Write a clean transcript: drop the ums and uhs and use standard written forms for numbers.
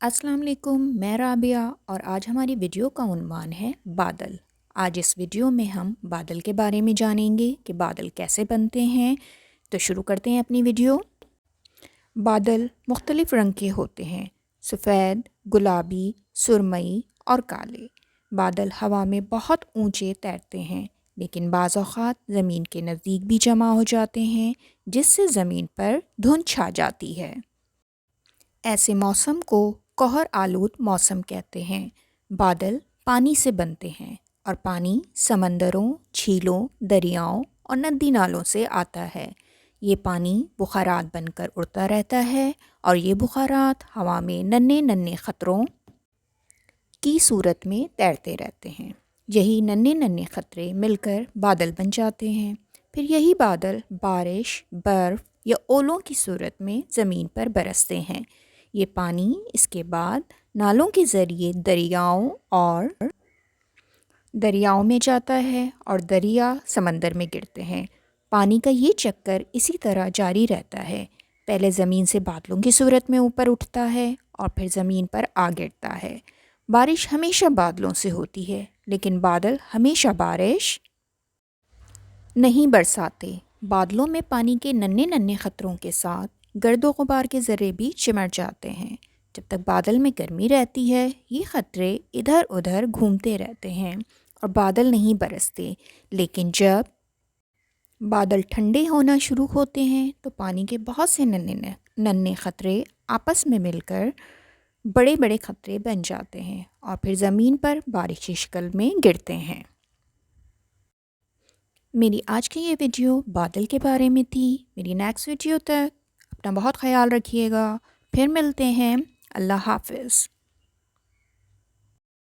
السلام علیکم، میں رابعہ اور آج ہماری ویڈیو کا عنوان ہے بادل۔ آج اس ویڈیو میں ہم بادل کے بارے میں جانیں گے کہ بادل کیسے بنتے ہیں۔ تو شروع کرتے ہیں اپنی ویڈیو۔ بادل مختلف رنگ کے ہوتے ہیں، سفید، گلابی، سرمئی اور کالے۔ بادل ہوا میں بہت اونچے تیرتے ہیں، لیکن بعض اوقات زمین کے نزدیک بھی جمع ہو جاتے ہیں، جس سے زمین پر دھند چھا جاتی ہے۔ ایسے موسم کو قہر آلود موسم کہتے ہیں۔ بادل پانی سے بنتے ہیں اور پانی سمندروں، جھیلوں، دریاؤں اور ندی نالوں سے آتا ہے۔ یہ پانی بخارات بن کر اڑتا رہتا ہے اور یہ بخارات ہوا میں ننھے ننھے قطروں کی صورت میں تیرتے رہتے ہیں۔ یہی ننھے ننھے قطرے مل کر بادل بن جاتے ہیں۔ پھر یہی بادل بارش، برف یا اولوں کی صورت میں زمین پر برستے ہیں۔ یہ پانی اس کے بعد نالوں کے ذریعے دریاؤں میں جاتا ہے اور دریا سمندر میں گرتے ہیں۔ پانی کا یہ چکر اسی طرح جاری رہتا ہے۔ پہلے زمین سے بادلوں کی صورت میں اوپر اٹھتا ہے اور پھر زمین پر آ گرتا ہے۔ بارش ہمیشہ بادلوں سے ہوتی ہے، لیکن بادل ہمیشہ بارش نہیں برساتے۔ بادلوں میں پانی کے ننھے ننھے قطروں کے ساتھ گرد و غبار کے ذرے بھی چمٹ جاتے ہیں۔ جب تک بادل میں گرمی رہتی ہے، یہ قطرے ادھر ادھر گھومتے رہتے ہیں اور بادل نہیں برستے۔ لیکن جب بادل ٹھنڈے ہونا شروع ہوتے ہیں تو پانی کے بہت سے ننھے قطرے آپس میں مل کر بڑے بڑے قطرے بن جاتے ہیں اور پھر زمین پر بارش کی شکل میں گرتے ہیں۔ میری آج کی یہ ویڈیو بادل کے بارے میں تھی۔ میری نیکسٹ ویڈیو تک اپنا بہت خیال رکھیے گا۔ پھر ملتے ہیں۔ اللہ حافظ۔